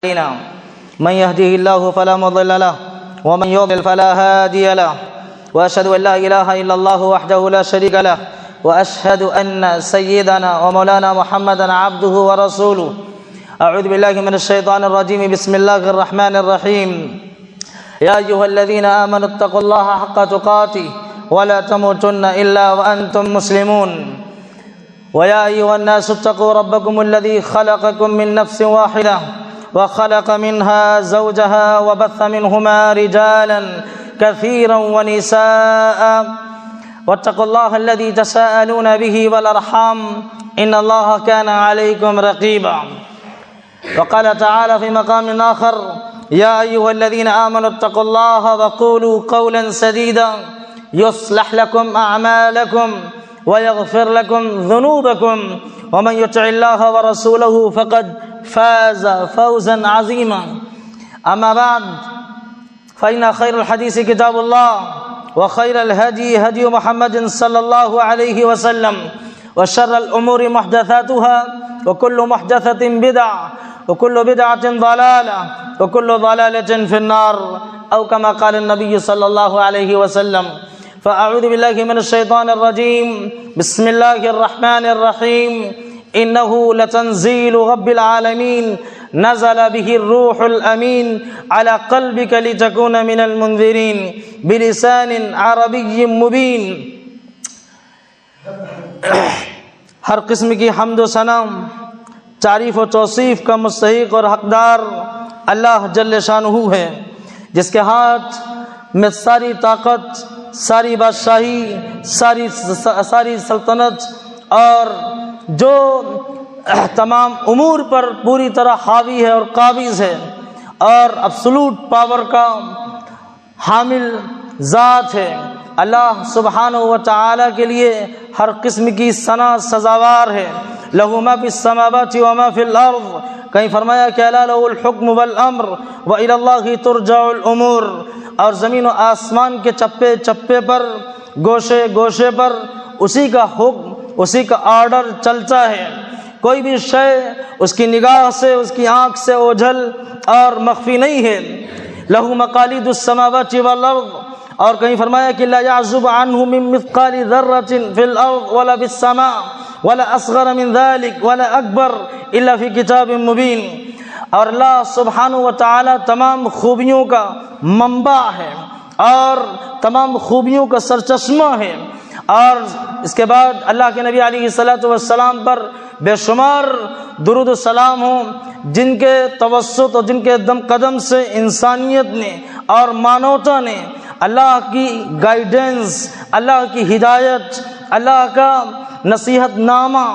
من يهده الله فلا مضل له ومن يضلل فلا هادي له وأشهد أن لا إله إلا الله وحده لا شريك له وأشهد أن سيدنا ومولانا محمدا عبده ورسوله. أعوذ بالله من الشيطان الرجيم. بسم الله الرحمن الرحيم. يا أيها الذين آمنوا اتقوا الله حق تقاته ولا تموتن إلا وأنتم مسلمون. ويا أيها الناس اتقوا ربكم الذي خلقكم من نفس واحدة وخلق منها زوجها وبث منهما رجالا كثيرا ونساء واتقوا الله الذي تساءلون به والأرحام إن الله كان عليكم رقيبا. وقال تعالى في مقام آخر: يا أيها الذين آمنوا اتقوا الله وقولوا قولا سديدا يصلح لكم أعمالكم ويغفر لكم ذنوبكم ومن يطع الله ورسوله فقد فاز فوزا عظيما. أما بعد فإن خير الحديث كتاب الله وخير الهدي هدي محمد صلى الله عليه وسلم وشر الأمور محدثاتها وكل محدثة بدعة وكل بدعة ضلالة وكل ضلالة في النار أو كما قال النبي صلى الله عليه وسلم. فأعوذ بالله من الشيطان الرجيم. بسم الله الرحمن الرحيم. إنه لتنزيل رب العالمين نزل به الروح الأمين على قلبك لتكون من المنذرين بلسان عربي مبين. ہر قسم کی حمد و ثنا تعریف و توصیف کا مستحق اور حقدار اللہ جل شانہ ہے، جس کے ہاتھ میں ساری طاقت، ساری بادشاہی، ساری سلطنت اور جو تمام امور پر پوری طرح حاوی ہے اور قابض ہے اور ابسولوٹ پاور کا حامل ذات ہے. اللہ سبحانہ و تعالی کے لیے ہر قسم کی ثنا سزاوار ہے. لہ ما فی السماوات و ما فی الارض. کہیں فرمایا کہ الا لہ الحکم والامر والی اللہ ترجع الامور. اور زمین و آسمان کے چپے چپے پر، گوشے گوشے پر اسی کا حکم، اسی کا آرڈر چلتا ہے. کوئی بھی شے اس کی نگاہ سے، اس کی آنکھ سے اوجھل اور مخفی نہیں ہے. لہ مقالید السماوات والارض. اور کہیں فرمایا کہ لا يعزب عنہ من مثقال ذرة في الارض ولا في السماء ولا اصغر من ذلك ولا اکبر الا فی کتاب مبین. اور اللہ سبحانہ و تعالی تمام خوبیوں کا منبع ہے اور تمام خوبیوں کا سرچشمہ ہے. اور اس کے بعد اللہ کے نبی علیہ الصلوۃ والسلام پر بے شمار درود و سلام ہوں، جن کے توسط اور جن کے قدم سے انسانیت نے اور مانوتا نے اللہ کی گائیڈنس، اللہ کی ہدایت، اللہ کا نصیحت نامہ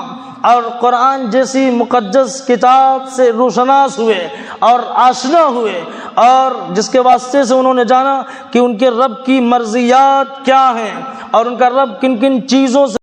اور قرآن جیسی مقدس کتاب سے روشناس ہوئے اور آشنا ہوئے، اور جس کے واسطے سے انہوں نے جانا کہ ان کے رب کی مرضیات کیا ہیں اور ان کا رب کن کن چیزوں سے